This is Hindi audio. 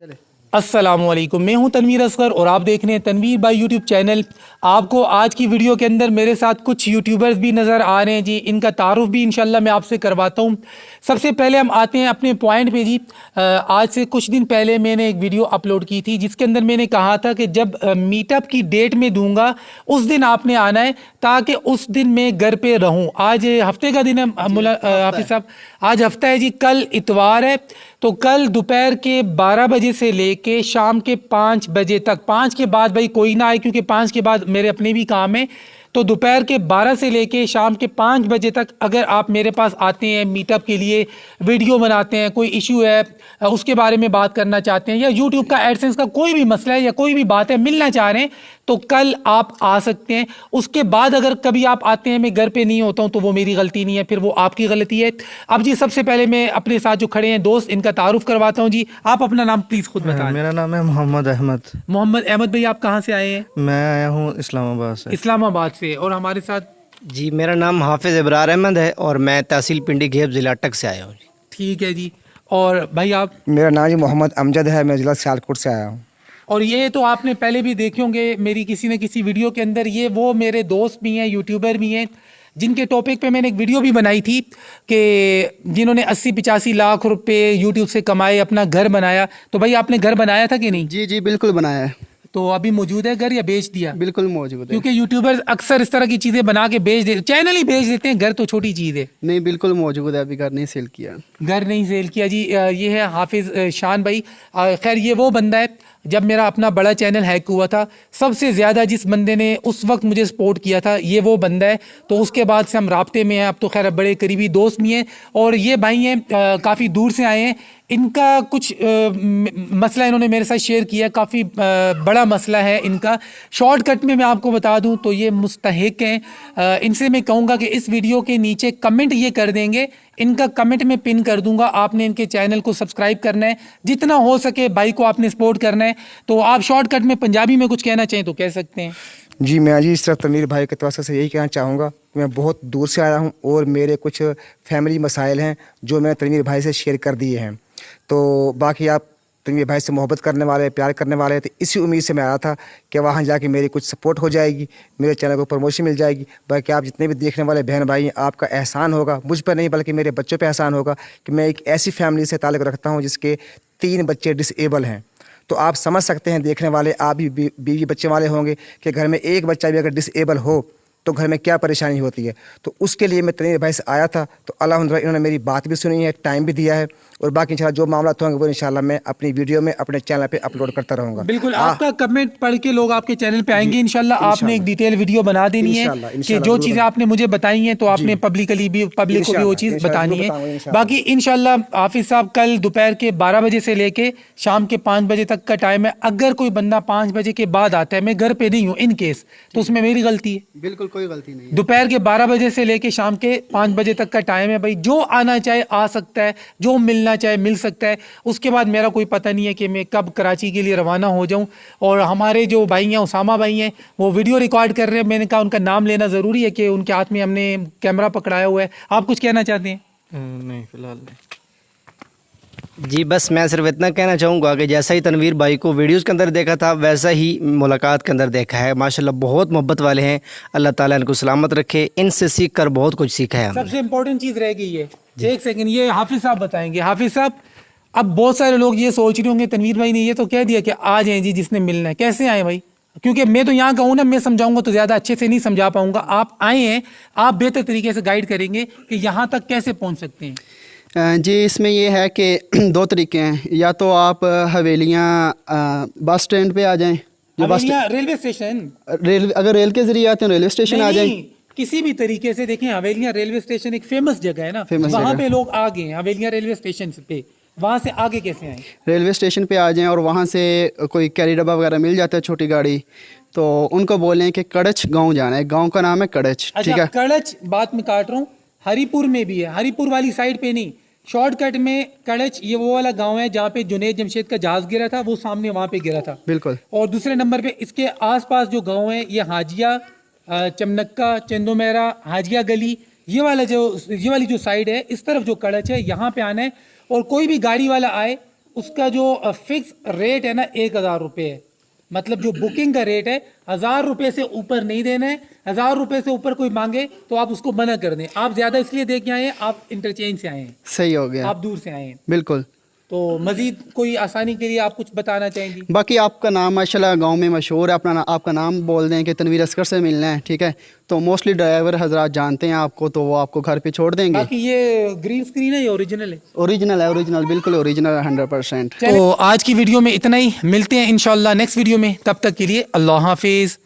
चले। अस्सलामुअलैकुम, मैं हूं तनवीर असगर और आप देख रहे हैं तनवीर भाई यूट्यूब चैनल। आपको आज की वीडियो के अंदर मेरे साथ कुछ यूट्यूबर्स भी नज़र आ रहे हैं जी। इनका तारुफ भी इंशाल्लाह मैं आपसे करवाता हूं। सबसे पहले हम आते हैं अपने पॉइंट पे जी। आज से कुछ दिन पहले मैंने एक वीडियो अपलोड की थी जिसके अंदर मैंने कहा था कि जब मीटअप की डेट में दूंगा उस दिन आपने आना है ताकि उस दिन मैं घर पे रहूं। आज हफ्ते का दिन है हाफिज साहब, आज हफ्ता है जी, कल इतवार है। तो कल दोपहर के 12 बजे से लेके शाम के 5 बजे तक, 5 के बाद भाई कोई ना आए क्योंकि 5 के बाद मेरे अपने भी काम है। तो दोपहर के 12 से लेके शाम के 5 बजे तक अगर आप मेरे पास आते हैं मीटअप के लिए, वीडियो बनाते हैं, कोई इशू है उसके बारे में बात करना चाहते हैं या यूट्यूब का एडसेंस का कोई भी मसला है या कोई भी बात है मिलना चाह रहे हैं, तो कल आप आ सकते हैं। उसके बाद अगर कभी आप आते हैं मैं घर पे नहीं होता हूं तो वो मेरी गलती नहीं है, फिर वो आपकी गलती है। अब जी सबसे पहले मैं अपने साथ जो खड़े हैं दोस्त, इनका तारुफ करवाता हूं जी। आप अपना नाम प्लीज खुद बताएं। मेरा नाम है मोहम्मद अहमद। मोहम्मद अहमद भाई, आप कहाँ से आए हैं? मैं आया हूँ इस्लामाबाद से। इस्लामाबाद से। और हमारे साथ जी, मेरा नाम हाफिज़ इब्रार अहमद है और मैं तहसील पिंडी घेब ज़िला अटक से आया हूँ। ठीक है जी। और भाई आप? मेरा नाम जी मोहम्मद अमजद है, मैं ज़िला सियालकोट से आया हूँ। और ये तो आपने पहले भी देखे होंगे मेरी किसी न किसी वीडियो के अंदर, ये वो मेरे दोस्त भी हैं, यूट्यूबर भी हैं, जिनके टॉपिक पे मैंने एक वीडियो भी बनाई थी कि जिन्होंने 80-85 लाख रुपए यूट्यूब से कमाए, अपना घर बनाया। तो भाई आपने घर बनाया था कि नहीं? जी जी बिल्कुल बनाया है। तो अभी मौजूद है घर या बेच दिया? बिल्कुल मौजूद है। क्योंकि यूट्यूबर्स अक्सर इस तरह की चीज़ें बना के बेच देते, चैनल ही बेच देते हैं, घर तो छोटी चीज़ है। नहीं बिल्कुल मौजूद है, अभी घर नहीं सेल किया। घर नहीं सेल किया जी। ये है हाफिज़ शान भाई। खैर ये वो बंदा है, जब मेरा अपना बड़ा चैनल हैक हुआ था सबसे ज़्यादा जिस बंदे ने उस वक्त मुझे सपोर्ट किया था ये वो बंदा है। तो उसके बाद से हम राब्ते में हैं, अब तो खैर बड़े करीबी दोस्त भी हैं। और ये भाई हैं काफ़ी दूर से आए हैं। इनका कुछ मसला इन्होंने मेरे साथ शेयर किया, काफ़ी बड़ा मसला है इनका। शॉर्टकट में मैं आपको बता दूं तो ये मुस्तहिक हैं। इनसे मैं कहूँगा कि इस वीडियो के नीचे कमेंट ये कर देंगे, इनका कमेंट में पिन कर दूंगा। आपने इनके चैनल को सब्सक्राइब करना है, जितना हो सके भाई को आपने सपोर्ट करना है। तो आप शॉर्टकट में पंजाबी में कुछ कहना चाहें तो कह सकते हैं। जी मैं जी इस तरह तनवीर भाई के तवज्जो से यही कहना चाहूँगा कि मैं बहुत दूर से आया हूँ और मेरे कुछ फैमिली मसाइल हैं जो मैंने तनवीर भाई से शेयर कर दिए हैं। तो बाकी आप तनवीर भाई से मोहब्बत करने वाले, प्यार करने वाले, तो इसी उम्मीद से मैं आया था कि वहाँ जाके मेरी कुछ सपोर्ट हो जाएगी, मेरे चैनल को प्रमोशन मिल जाएगी। बाकी आप जितने भी देखने वाले बहन भाई हैं, आपका एहसान होगा, मुझ पर नहीं बल्कि मेरे बच्चों पे एहसान होगा कि मैं एक ऐसी फैमिली से ताल्लुक़ रखता हूँ जिसके 3 बच्चे डिसेबल हैं। तो आप समझ सकते हैं, देखने वाले आप भी बीवी बच्चे वाले होंगे कि घर में एक बच्चा भी अगर डिसेबल हो तो घर में क्या परेशानी होती है। तो उसके लिए मैं तनवीर भाई से आया था। तो अल्हम्दुलिल्लाह इन्होंने मेरी बात भी सुनी है, टाइम भी दिया है, और बाकी इंशाल्लाह जो मामला होंगे वो इंशाल्लाह मैं अपनी वीडियो में अपने चैनल पे अपलोड करता रहूँगा। बिल्कुल, आपका कमेंट पढ़ के लोग आपके चैनल पे आएंगे इंशाल्लाह। आपने एक डिटेल वीडियो बना देनी है कि जो चीज़ें आपने मुझे बताई हैं तो आपने पब्लिक को भी वो चीज़ बतानी है। बाकी इंशाल्लाह हाफिज़ साहब कल दोपहर के 12 बजे से लेके शाम के 5 बजे तक का टाइम है। अगर कोई बंदा 5 बजे के बाद आता है, मैं घर पे नहीं हूँ इन केस, तो उसमें मेरी गलती है? बिल्कुल कोई गलती नहीं है। दोपहर के 12 बजे से लेके शाम के 5 बजे तक का टाइम है भाई। जो आना चाहे आ सकता है, जो मिलना चाहे मिल सकता है। उसके बाद मेरा कोई पता नहीं है कि मैं कब कराची के लिए रवाना हो जाऊं। और हमारे जो भाई हैं, उसामा भाई हैं, वो वीडियो रिकॉर्ड कर रहे हैं। मैंने कहा उनका नाम लेना ज़रूरी है कि उनके हाथ में हमने कैमरा पकड़ाया हुआ है। आप कुछ कहना चाहते हैं? नहीं फ़िलहाल नहीं। जी, बस मैं सिर्फ इतना कहना चाहूँगा कि जैसा ही तनवीर भाई को वीडियोस के अंदर देखा था वैसा ही मुलाकात के अंदर देखा है। माशाल्लाह बहुत मोहब्बत वाले हैं, अल्लाह ताला इनको सलामत रखे। इनसे सीख कर बहुत कुछ सीखा है हमने। सबसे इम्पोर्टेंट चीज़ रह गई है, एक सेकेंड, ये हाफिज़ साहब बताएंगे। हाफिज़ साहब, अब बहुत सारे लोग ये सोच रहे होंगे तनवीर भाई ने ये तो कह दिया कि आ जाएं जी जिसने मिलना है। कैसे आए भाई? क्योंकि मैं तो यहाँ कहूँ ना, मैं समझाऊंगा तो ज़्यादा अच्छे से नहीं समझा पाऊंगा। आप आए हैं, आप बेहतर तरीके से गाइड करेंगे कि यहाँ तक कैसे पहुँच सकते हैं। जी इसमें ये है कि 2 तरीके हैं। या तो आप हवेलियाँ बस स्टैंड पे आ जाएं, जो बस रेलवे स्टेशन, अगर रेल के ज़रिए आते हैं रेलवे स्टेशन आ जाएं। किसी भी तरीके से देखें, हवेलियाँ रेलवे स्टेशन एक फेमस जगह है ना, वहाँ पे लोग आ गए हैं। हवेलियाँ रेलवे स्टेशन पे, वहाँ से आगे कैसे आए? रेलवे स्टेशन पे आ जाएं और वहाँ से कोई कैरी डब्बा वगैरह मिल जाता है, छोटी गाड़ी, तो उनको बोलें कि कड़च गाँव जाना है। गाँव का नाम है कड़च। ठीक है, कड़च बात में काट रहा हूँ, हरीपुर में भी है, हरीपुर वाली साइड पे नहीं, शॉर्टकट में कड़च ये वो वाला गांव है जहाँ पे जुनैद जमशेद का जहाज गिरा था, वो सामने वहाँ पे गिरा था। बिल्कुल। और दूसरे नंबर पे इसके आसपास जो गांव है ये हाजिया, चमनक्का, चंदोमेरा, हाजिया गली, ये वाली जो साइड है, इस तरफ जो कड़च है यहाँ पे आना है। और कोई भी गाड़ी वाला आए उसका जो फिक्स रेट है ना 1,000 रुपये है। मतलब जो बुकिंग का रेट है 1,000 रुपये से ऊपर नहीं देना है। 1,000 रुपये से ऊपर कोई मांगे तो आप उसको मना कर दें। आप ज़्यादा इसलिए दे के आए हैं, आप इंटरचेंज से आए हैं, सही हो गया, आप दूर से आए हैं। बिल्कुल। तो मजीद कोई आसानी के लिए आप कुछ बताना चाहेंगी? बाकी आपका नाम माशाल्लाह गांव में मशहूर है, आपका नाम बोल दें कि तनवीर असगर से मिलना है, ठीक है, तो मोस्टली ड्राइवर हजरात जानते हैं आपको, तो वो आपको घर पे छोड़ देंगे। बाकी ये ग्रीन स्क्रीन है, ये ओरिजिनल है? ओरिजिनल है, ओरिजिनल, बिल्कुल ओरिजिनल है, 100%। तो आज की वीडियो में इतना ही, मिलते हैं इंशाल्लाह नेक्स्ट वीडियो में। तब तक के लिए अल्लाह हाफिज़।